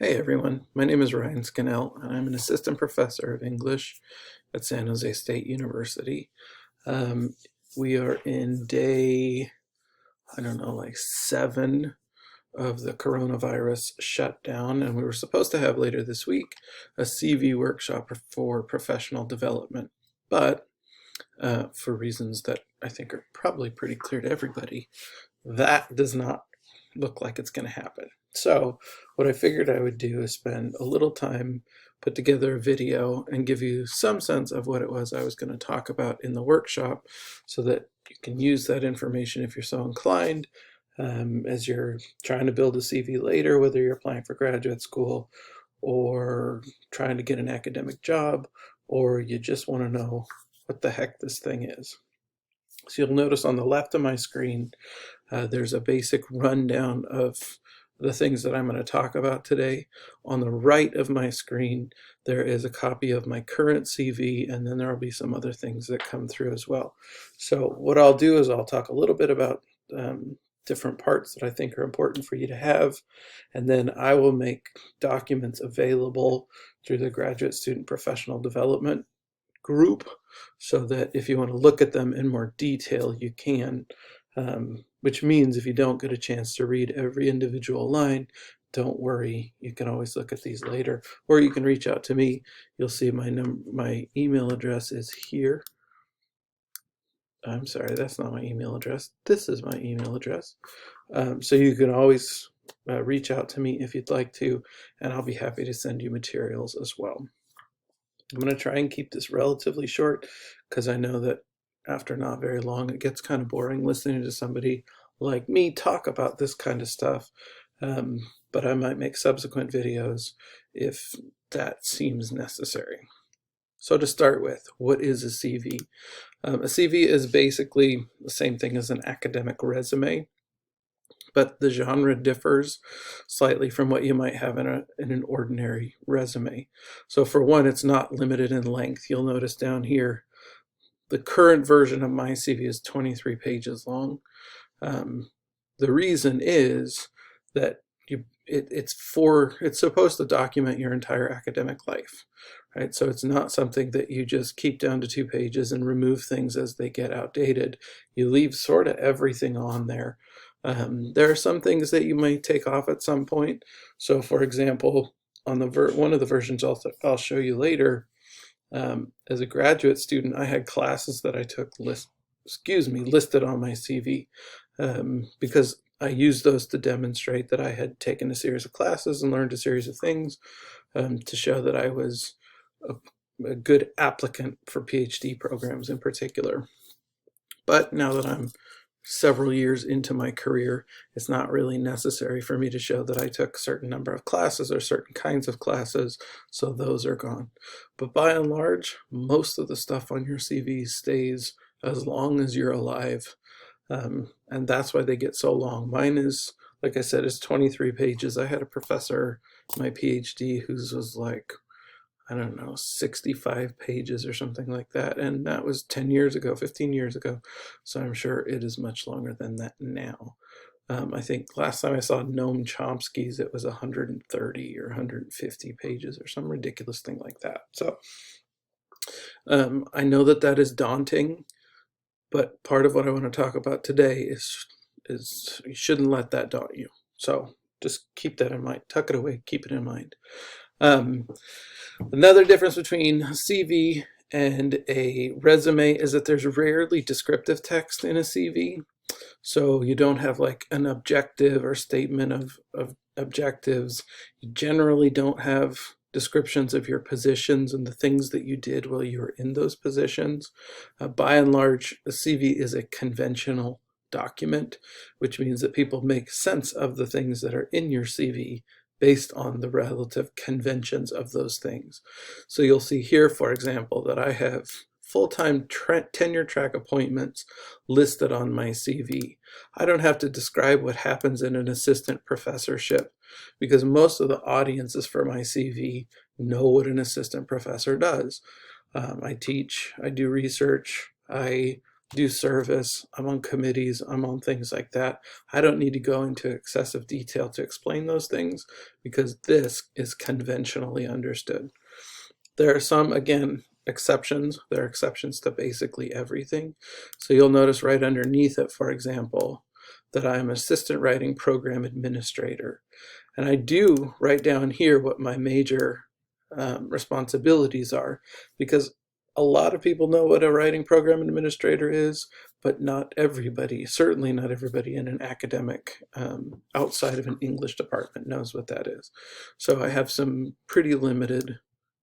Hey everyone, my name is Ryan Skinnell, and I'm an assistant professor of English at San José State University. Um, we are in day, I don't know, like 7 of the coronavirus shutdown, and we were supposed to have later this week a CV workshop for professional development. But for reasons that I think are probably pretty clear to everybody, that does not look like it's going to happen. So what I figured I would do is spend a little time, put together a video, and give you some sense of what it was I was going to talk about in the workshop so that you can use that information if you're so inclined as you're trying to build a CV later, whether you're applying for graduate school or trying to get an academic job, or you just want to know what the heck this thing is. So you'll notice on the left of my screen, there's a basic rundown of the things that I'm going to talk about today. On the right of my screen, there is a copy of my current CV, and then there will be some other things that come through as well. So what I'll do is I'll talk a little bit about different parts that I think are important for you to have, and then I will make documents available through the Graduate Student Professional Development group so that if you want to look at them in more detail, you can. Which means if you don't get a chance to read every individual line, don't worry, you can always look at these later, or you can reach out to me. You'll see my email address is here. I'm sorry, that's not my email address. This is my email address. So you can always reach out to me if you'd like to, and I'll be happy to send you materials as well. I'm going to try and keep this relatively short because I know that after not very long, it gets kind of boring listening to somebody like me talk about this kind of stuff. But I might make subsequent videos if that seems necessary. So to start with, what is a CV? A CV is basically the same thing as an academic resume, but the genre differs slightly from what you might have in an ordinary resume. So for one, it's not limited in length. You'll notice down here, the current version of my CV is 23 pages long. The reason is that it's supposed to document your entire academic life, right? So it's not something that you just keep down to 2 pages and remove things as they get outdated. You leave sort of everything on there. There are some things that you might take off at some point. So for example, on one of the versions I'll show you later, as a graduate student, I had classes that I took listed on my CV because I used those to demonstrate that I had taken a series of classes and learned a series of things to show that I was a good applicant for PhD programs in particular. But now that I'm several years into my career, it's not really necessary for me to show that I took a certain number of classes or certain kinds of classes, so those are gone. But by and large, most of the stuff on your CV stays as long as you're alive. And that's why they get so long. Mine is, like I said, is 23 pages. I had a professor, my PhD, whose was like, I don't know, 65 pages or something like that. And that was 10 years ago, 15 years ago. So I'm sure it is much longer than that now. I think last time I saw Noam Chomsky's, it was 130 or 150 pages or some ridiculous thing like that. So I know that that is daunting, but part of what I want to talk about today is you shouldn't let that daunt you. So just keep that in mind. Tuck it away. Keep it in mind. Another difference between a CV and a resume is that there's rarely descriptive text in a CV. So you don't have like an objective or statement of objectives. You generally don't have descriptions of your positions and the things that you did while you were in those positions. By and large, a CV is a conventional document, which means that people make sense of the things that are in your CV based on the relative conventions of those things. So you'll see here, for example, that I have full-time tenure track appointments listed on my CV. I don't have to describe what happens in an assistant professorship because most of the audiences for my CV know what an assistant professor does. I teach, I do research, I do service, I'm on committees, I'm on things like that. I don't need to go into excessive detail to explain those things because this is conventionally understood. There are some, again, exceptions. There are exceptions to basically everything. So you'll notice right underneath it, for example, that I'm assistant writing program administrator. And I do write down here what my major responsibilities are, because a lot of people know what a writing program administrator is, but not everybody, certainly not everybody in an academic outside of an English department knows what that is. So I have some pretty limited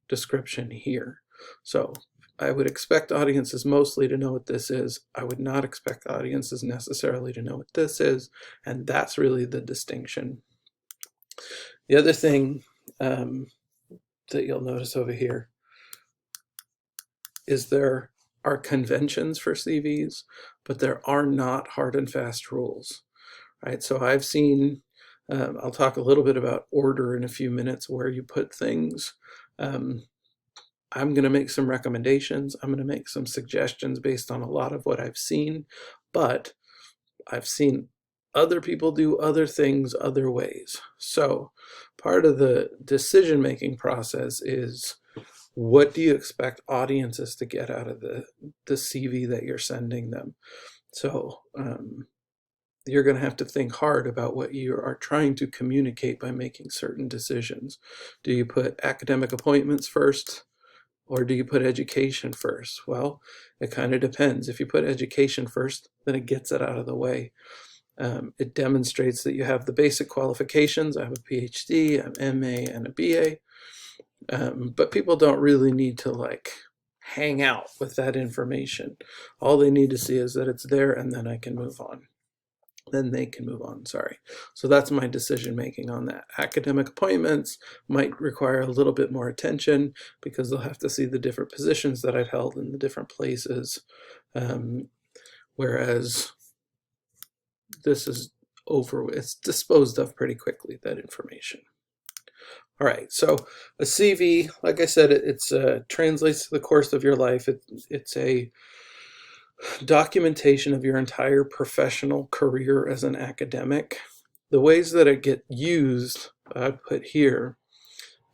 description here. So I would expect audiences mostly to know what this is. I would not expect audiences necessarily to know what this is, and that's really the distinction. The other thing that you'll notice over here is there are conventions for CVs, but there are not hard and fast rules, right? So I've seen, I'll talk a little bit about order in a few minutes, where you put things. I'm going to make some recommendations. I'm going to make some suggestions based on a lot of what I've seen, but I've seen other people do other things other ways. So part of the decision-making process is, what do you expect audiences to get out of the CV that you're sending them? So you're going to have to think hard about what you are trying to communicate by making certain decisions. Do you put academic appointments first, or do you put education first? Well, it kind of depends. If you put education first, then it gets it out of the way. It demonstrates that you have the basic qualifications. I have a PhD, an MA, and a BA. But people don't really need to like hang out with that information. All they need to see is that it's there, and then I can move on. Then they can move on, sorry. So that's my decision making on that. Academic appointments might require a little bit more attention because they'll have to see the different positions that I've held in the different places. Whereas this is it's disposed of pretty quickly, that information. All right, so a CV, like I said, it translates to the course of your life. It's a documentation of your entire professional career as an academic. The ways that it get used, I put here,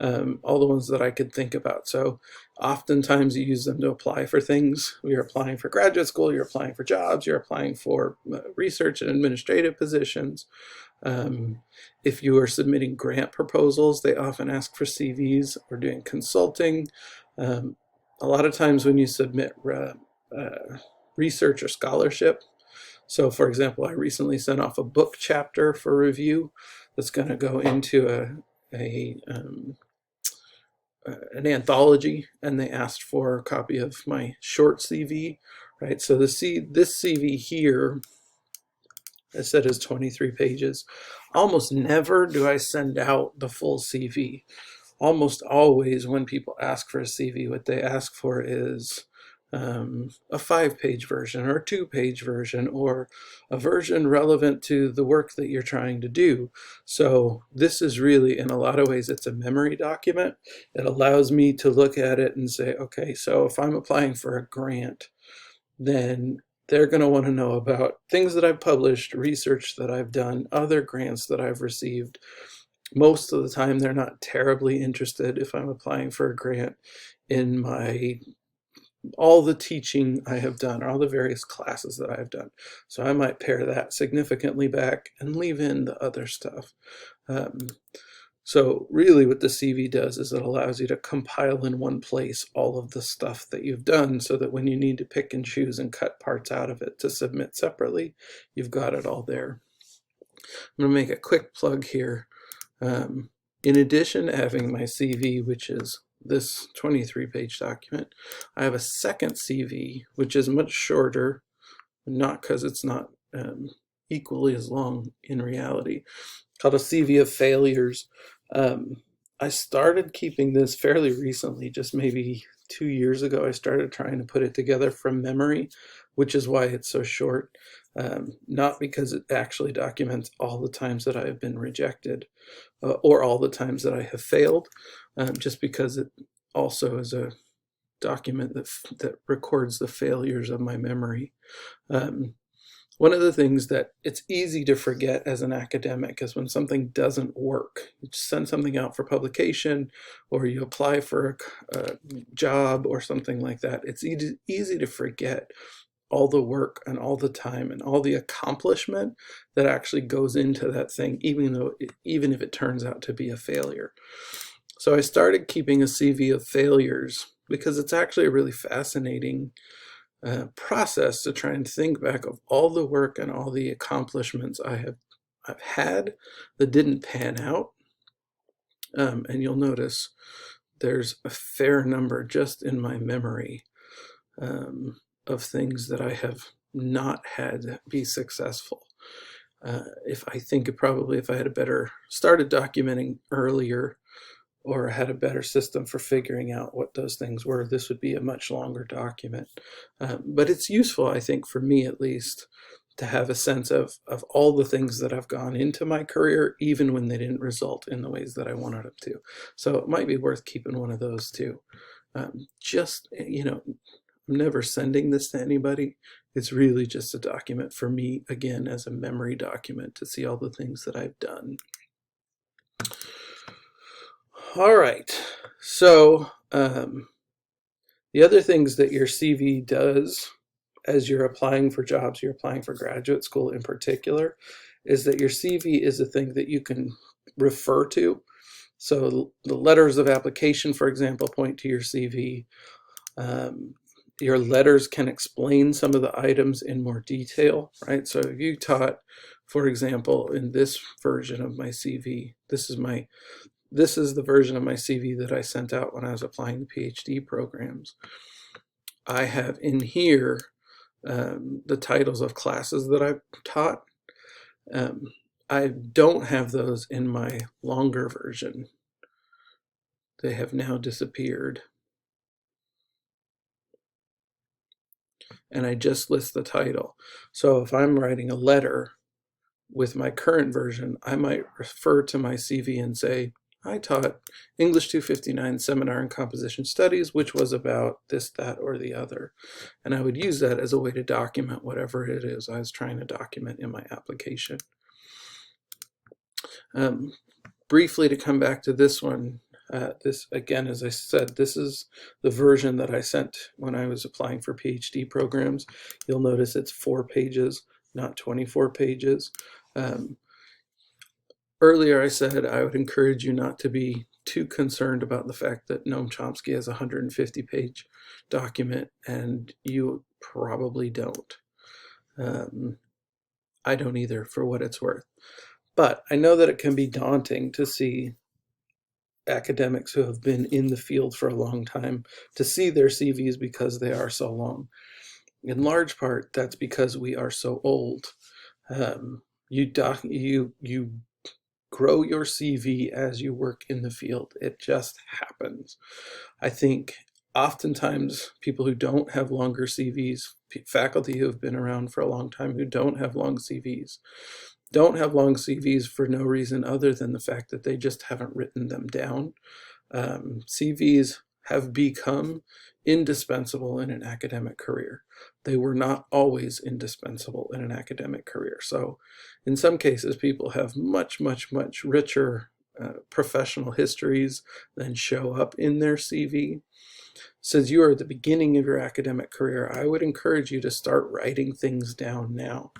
all the ones that I could think about. So oftentimes you use them to apply for things. You're applying for graduate school, you're applying for jobs, you're applying for research and administrative positions. If you are submitting grant proposals, they often ask for CVs, or doing consulting. A lot of times when you submit research or scholarship, so for example, I recently sent off a book chapter for review that's going to go into an anthology, and they asked for a copy of my short CV, right? So this CV here, I said, is 23 pages. Almost never do I send out the full CV. Almost always when people ask for a CV, what they ask for is a 5-page version, or a 2-page version, or a version relevant to the work that you're trying to do. So this is really, in a lot of ways, it's a memory document. It allows me to look at it and say, okay, so if I'm applying for a grant, then they're going to want to know about things that I've published, research that I've done, other grants that I've received. Most of the time, they're not terribly interested, if I'm applying for a grant, in all the teaching I have done, or all the various classes that I've done. So I might pare that significantly back and leave in the other stuff. So really what the CV does is it allows you to compile in one place all of the stuff that you've done, so that when you need to pick and choose and cut parts out of it to submit separately, you've got it all there. I'm going to make a quick plug here. In addition to having my CV, which is this 23-page document, I have a second CV, which is much shorter, not because it's not equally as long in reality, called a CV of failures. I started keeping this fairly recently, just maybe 2 years ago. I started trying to put it together from memory, which is why it's so short. Not because it actually documents all the times that I have been rejected, or all the times that I have failed, just because it also is a document that records the failures of my memory. One of the things that it's easy to forget as an academic is when something doesn't work. You send something out for publication, or you apply for a job or something like that. It's easy to forget all the work and all the time and all the accomplishment that actually goes into that thing, even if it turns out to be a failure. So I started keeping a CV of failures because it's actually a really fascinating process to try and think back of all the work and all the accomplishments I've had that didn't pan out. And you'll notice there's a fair number just in my memory of things that I have not had be successful. If I had started documenting earlier, or had a better system for figuring out what those things were, this would be a much longer document. But it's useful, I think, for me at least, to have a sense of all the things that have gone into my career, even when they didn't result in the ways that I wanted them to. So it might be worth keeping one of those too. I'm never sending this to anybody. It's really just a document for me, again, as a memory document to see all the things that I've done. All right, so the other things that your CV does as you're applying for jobs, you're applying for graduate school in particular, is that your CV is a thing that you can refer to. So the letters of application, for example, point to your CV. Your letters can explain some of the items in more detail, right? So if you taught, for example, in this version of my CV, this is the version of my CV that I sent out when I was applying to PhD programs. I have in here the titles of classes that I've taught. I don't have those in my longer version. They have now disappeared. And I just list the title. So if I'm writing a letter with my current version, I might refer to my CV and say, I taught English 259 Seminar in Composition Studies, which was about this, that, or the other. And I would use that as a way to document whatever it is I was trying to document in my application. Briefly, to come back to this one, this, again, as I said, this is the version that I sent when I was applying for PhD programs. You'll notice it's 4 pages, not 24 pages. Earlier I said I would encourage you not to be too concerned about the fact that Noam Chomsky has a 150-page document, and you probably don't. I don't either, for what it's worth. But I know that it can be daunting to see academics who have been in the field for a long time, to see their CVs because they are so long. In large part, that's because we are so old. You grow your CV as you work in the field. It just happens. I think oftentimes people who don't have longer CVs, faculty who have been around for a long time who don't have long CVs for no reason other than the fact that they just haven't written them down. CVs have become indispensable in an academic career. They were not always indispensable in an academic career. So in some cases, people have much, much, much richer professional histories than show up in their CV. Since you are at the beginning of your academic career, I would encourage you to start writing things down now.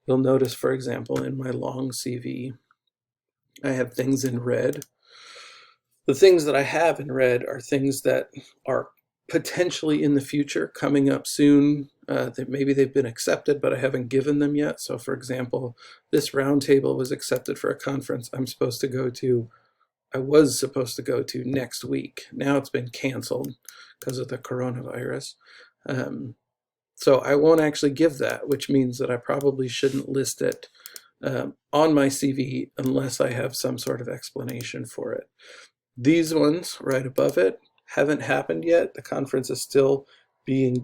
You'll notice, for example, in my long CV, I have things in red. The things that I have in red are things that are potentially in the future, coming up soon, that maybe they've been accepted, but I haven't given them yet. So for example, this roundtable was accepted for a conference I was supposed to go to next week. Now it's been canceled because of the coronavirus. So I won't actually give that, which means that I probably shouldn't list it on my CV unless I have some sort of explanation for it. These ones right above it haven't happened yet. The conference is still being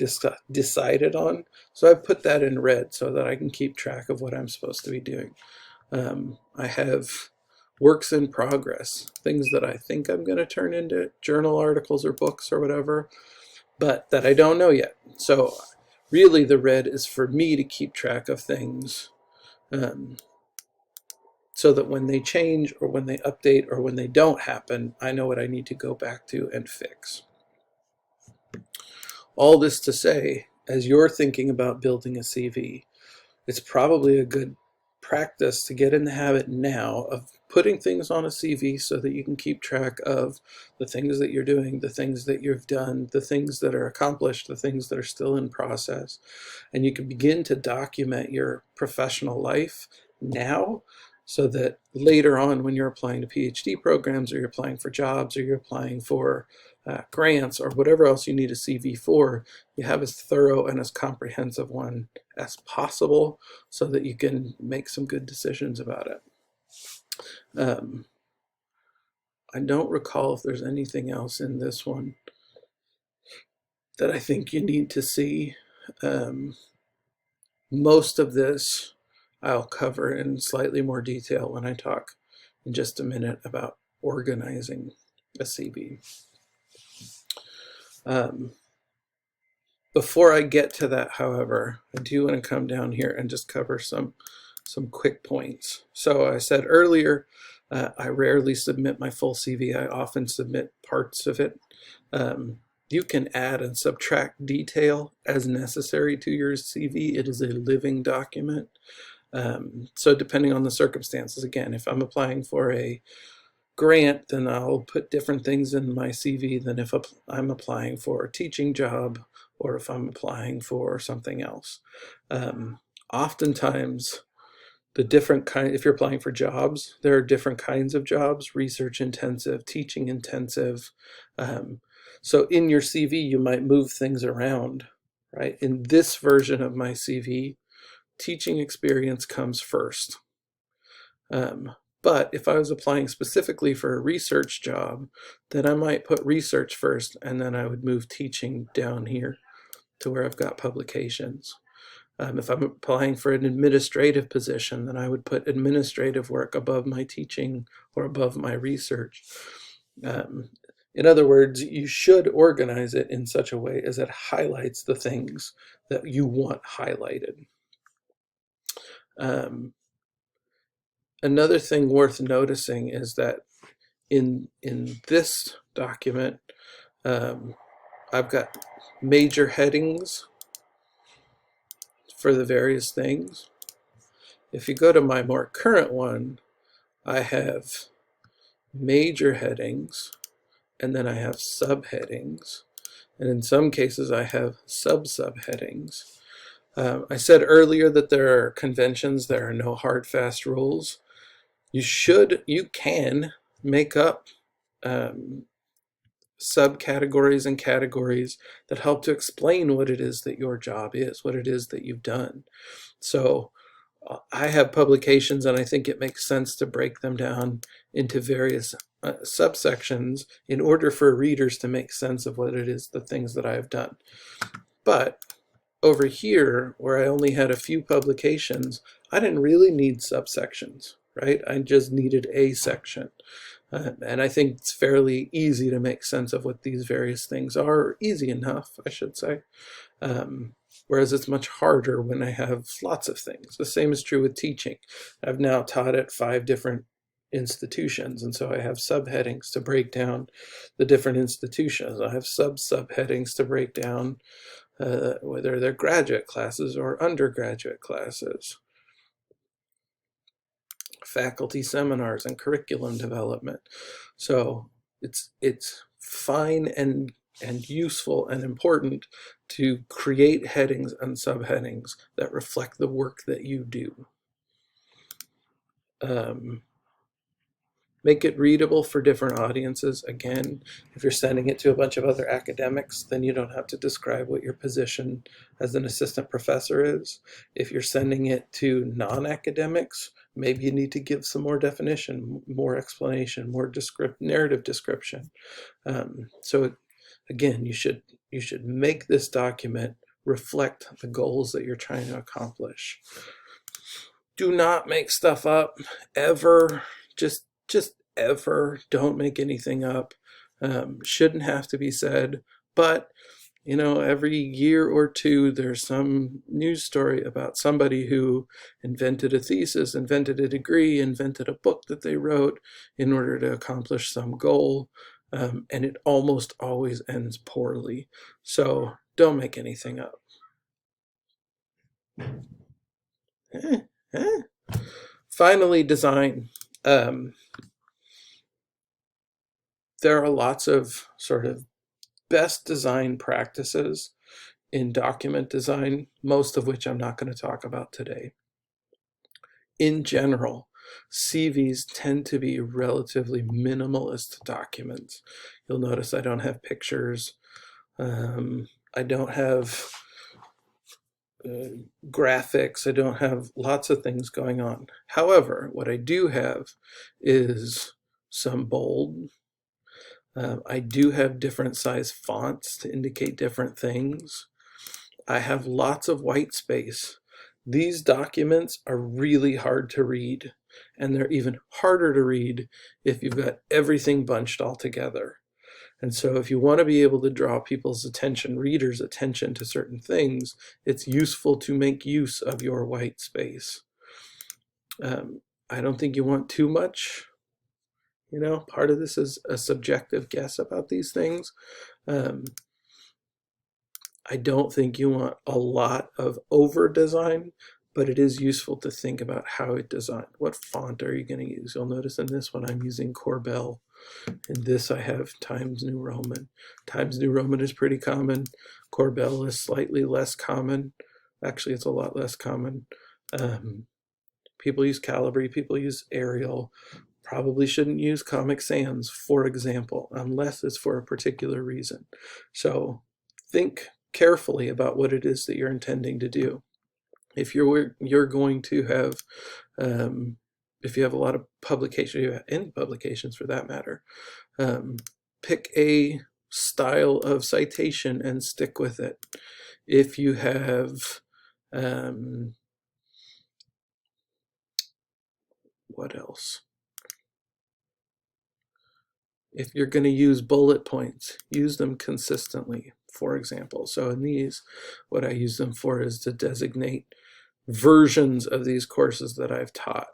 decided on. So I put that in red so that I can keep track of what I'm supposed to be doing. I have works in progress, things that I think I'm going to turn into journal articles or books or whatever. but that I don't know yet. So really the red is for me to keep track of things, so that when they change or when they update or when they don't happen, I know what I need to go back to and fix. All this to say, as you're thinking about building a CV, it's probably a good practice to get in the habit now of putting things on a CV so that you can keep track of the things that you're doing, the things that you've done, the things that are accomplished, the things that are still in process. And you can begin to document your professional life now so that later on when you're applying to PhD programs or you're applying for jobs or you're applying for grants or whatever else you need a CV for, you have as thorough and as comprehensive one as possible so that you can make some good decisions about it. I don't recall if there's anything else in this one that I think you need to see. Most of this I'll cover in slightly more detail when I talk in just a minute about organizing a CV. Before I get to that, however, I do want to come down here and just cover some quick points. So I said earlier, I rarely submit my full CV. I often submit parts of it. You can add and subtract detail as necessary to your CV. It is a living document. So depending on the circumstances, again, if I'm applying for a grant, then I'll put different things in my CV than if I'm applying for a teaching job or if I'm applying for something else. Oftentimes, the different kind, if you're applying for jobs, there are different kinds of jobs, research intensive, teaching intensive. So in your CV, you might move things around, right? In this version of my CV, teaching experience comes first. But if I was applying specifically for a research job, then I might put research first, and then I would move teaching down here to where I've got publications. If I'm applying for an administrative position, then I would put administrative work above my teaching or above my research. In other words, you should organize it in such a way as it highlights the things that you want highlighted. Another thing worth noticing is that in this document, I've got major headings for the various things. If you go to my more current one, I have major headings, and then I have subheadings, and in some cases I have sub-subheadings. I said earlier that there are conventions, there are no hard, fast rules. You can make up subcategories and categories that help to explain what it is that your job is, what it is that you've done. So I have publications, and I think it makes sense to break them down into various subsections in order for readers to make sense of what it is, the things that I have done. But over here, where I only had a few publications, I didn't really need subsections, right? I just needed a section. And I think it's fairly easy to make sense of what these various things are, or easy enough, I should say. Whereas it's much harder when I have lots of things. The same is true with teaching. I've now taught at 5 different institutions, and so I have subheadings to break down the different institutions. I have sub-subheadings to break down whether they're graduate classes or undergraduate classes, faculty seminars and curriculum development. So it's fine and useful and important to create headings and subheadings that reflect the work that you do. Make it readable for different audiences. Again, if you're sending it to a bunch of other academics, then you don't have to describe what your position as an assistant professor is. If you're sending it to non-academics, maybe you need to give some more definition, more explanation, more narrative description. So again, you should make this document reflect the goals that you're trying to accomplish. Do not make stuff up ever. Just ever. Don't make anything up. Shouldn't have to be said, but every year or two, there's some news story about somebody who invented a thesis, invented a degree, invented a book that they wrote in order to accomplish some goal. And it almost always ends poorly. So don't make anything up. Finally, design. There are lots of sort of best design practices in document design, most of which I'm not going to talk about today. In general, CVs tend to be relatively minimalist documents. You'll notice I don't have pictures. I don't have graphics. I don't have lots of things going on. However, what I do have is some bold. I do have different size fonts to indicate different things. I have lots of white space. These documents are really hard to read, and they're even harder to read if you've got everything bunched all together. And so if you want to be able to draw people's attention, readers' attention to certain things, it's useful to make use of your white space. I don't think you want too much. Part of this is a subjective guess about these things. I don't think you want a lot of over design, but it is useful to think about how it designed. What font are you going to use? You'll notice in this one I'm using Corbel. In this I have Times New Roman. Times New Roman is pretty common. Corbel is slightly less common. Actually, it's a lot less common. People use Calibri, people use Arial. Probably shouldn't use Comic Sans, for example, unless it's for a particular reason. So think carefully about what it is that you're intending to do. If you're going to have, if you have a lot of publications, you have any publications for that matter, pick a style of citation and stick with it. If you have, what else? If you're going to use bullet points, use them consistently, for example. So in these, what I use them for is to designate versions of these courses that I've taught.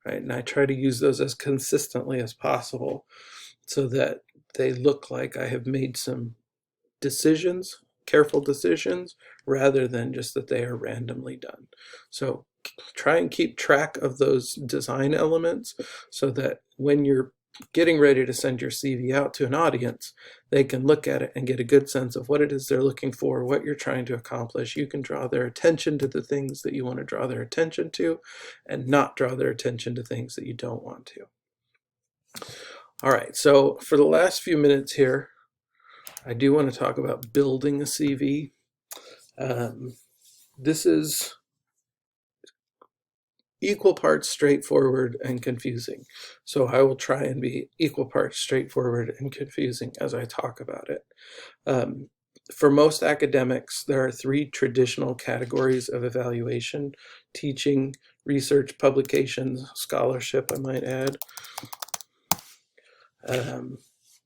Right? And I try to use those as consistently as possible so that they look like I have made some decisions, careful decisions, rather than just that they are randomly done. So try and keep track of those design elements so that when you're getting ready to send your CV out to an audience, they can look at it and get a good sense of what it is they're looking for, what you're trying to accomplish. You can draw their attention to the things that you want to draw their attention to and not draw their attention to things that you don't want to. All right, so for the last few minutes here, I do want to talk about building a CV. This is equal parts straightforward and confusing. So I will try and be equal parts straightforward and confusing as I talk about it. For most academics, there are three traditional categories of evaluation: teaching, research, publications, scholarship, I might add.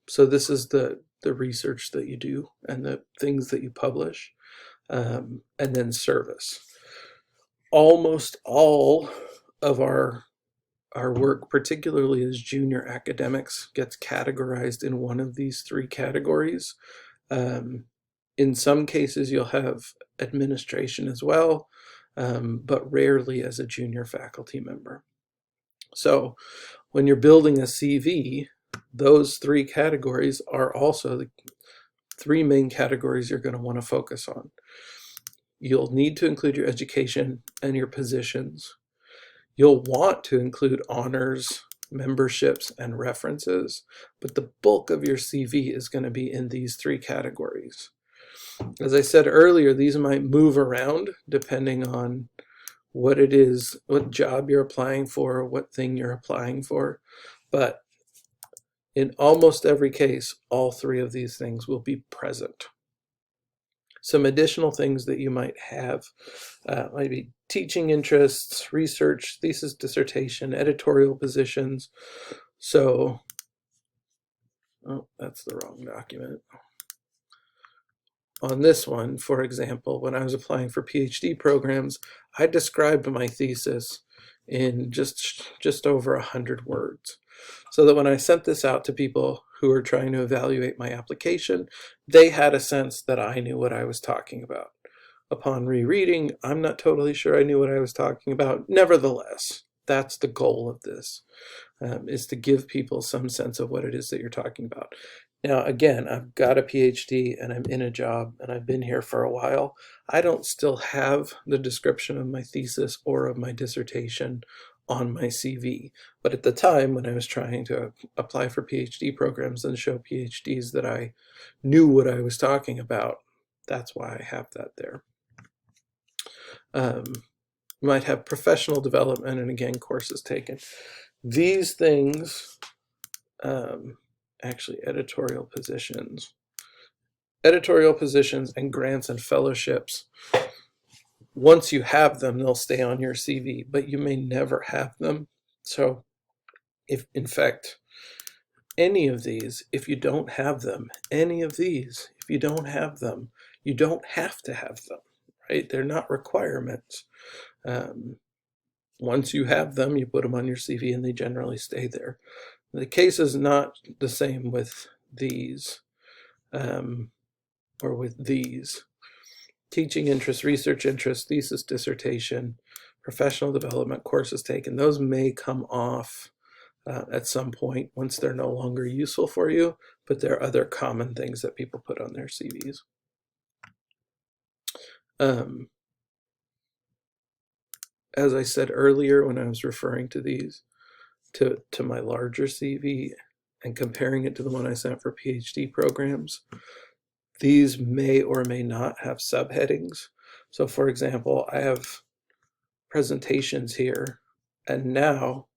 So this is the research that you do and the things that you publish, and then service. Almost all of our work, particularly as junior academics, gets categorized in one of these three categories. In some cases, you'll have administration as well, but rarely as a junior faculty member. So when you're building a CV, those three categories are also the three main categories you're going to want to focus on. You'll need to include your education and your positions. You'll want to include honors, memberships, and references, but the bulk of your CV is going to be in these three categories. As I said earlier, these might move around depending on what it is, what job you're applying for, what thing you're applying for, but in almost every case, all three of these things will be present. Some additional things that you might have might be teaching interests, research, thesis, dissertation, editorial positions. So, oh, that's the wrong document. on this one, for example, when I was applying for PhD programs, I described my thesis in just over 100 words. So that when I sent this out to people who were trying to evaluate my application, they had a sense that I knew what I was talking about. Upon rereading, I'm not totally sure I knew what I was talking about. Nevertheless, that's the goal of this, is to give people some sense of what it is that you're talking about. Now, again, I've got a PhD and I'm in a job and I've been here for a while. I don't still have the description of my thesis or of my dissertation on my CV. But at the time when I was trying to apply for PhD programs and show PhDs that I knew what I was talking about, that's why I have that there. You might have professional development and, again, courses taken. These things, actually editorial positions and grants and fellowships, once you have them, they'll stay on your CV, but you may never have them. So if, in fact, any of these, if you don't have them, any of these, if you don't have them, you don't have to have them, right? They're not requirements. Once you have them, you put them on your CV and they generally stay there. The case is not the same with these, or with these. Teaching interest, research interest, thesis, dissertation, professional development, courses taken, those may come off at some point once they're no longer useful for you, but there are other common things that people put on their CVs. As I said earlier when I was referring to these, to my larger CV and comparing it to the one I sent for PhD programs, these may or may not have subheadings. So for example, I have presentations here, and now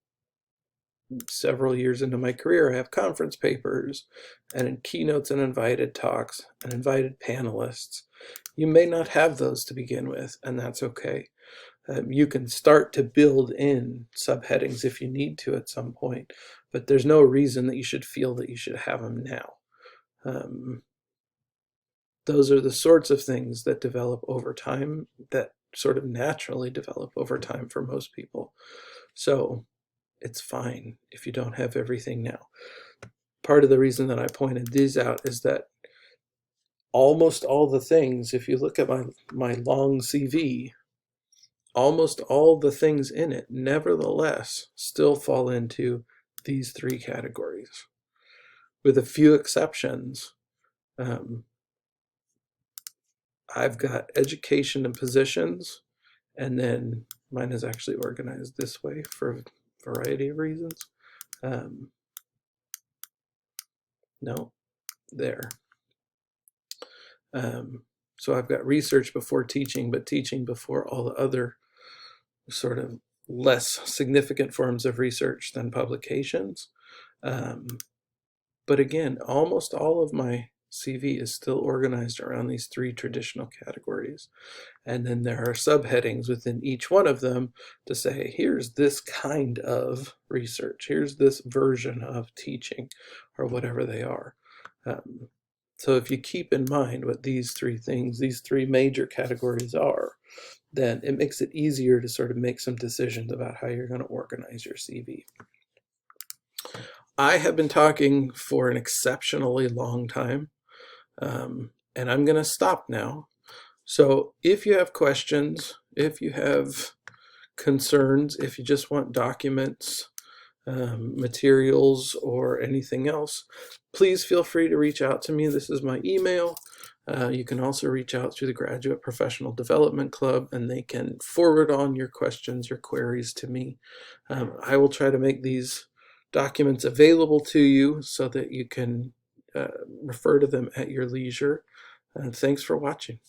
several years into my career, I have conference papers and keynotes and invited talks and invited panelists. You may not have those to begin with, and that's okay. You can start to build in subheadings if you need to at some point, but there's no reason that you should feel that you should have them now. Those are the sorts of things that develop over time, that sort of naturally develop over time for most people. So it's fine if you don't have everything now. Part of the reason that I pointed these out is that almost all the things, if you look at my long CV, almost all the things in it, nevertheless, still fall into these three categories. With a few exceptions, I've got education and positions, and then mine is actually organized this way for a variety of reasons. No, there. So I've got research before teaching, but teaching before all the other sort of less significant forms of research than publications. But again, almost all of my CV is still organized around these three traditional categories. And then there are subheadings within each one of them to say, here's this kind of research, here's this version of teaching, or whatever they are. So if you keep in mind what these three things, these three major categories are, then it makes it easier to sort of make some decisions about how you're going to organize your CV. I have been talking for an exceptionally long time, and I'm going to stop now. So if you have questions, if you have concerns, if you just want documents, materials, or anything else, please feel free to reach out to me. This is my email. You can also reach out to the Graduate Professional Development Club, and they can forward on your questions, your queries to me. I will try to make these documents available to you so that you can refer to them at your leisure. Thanks for watching.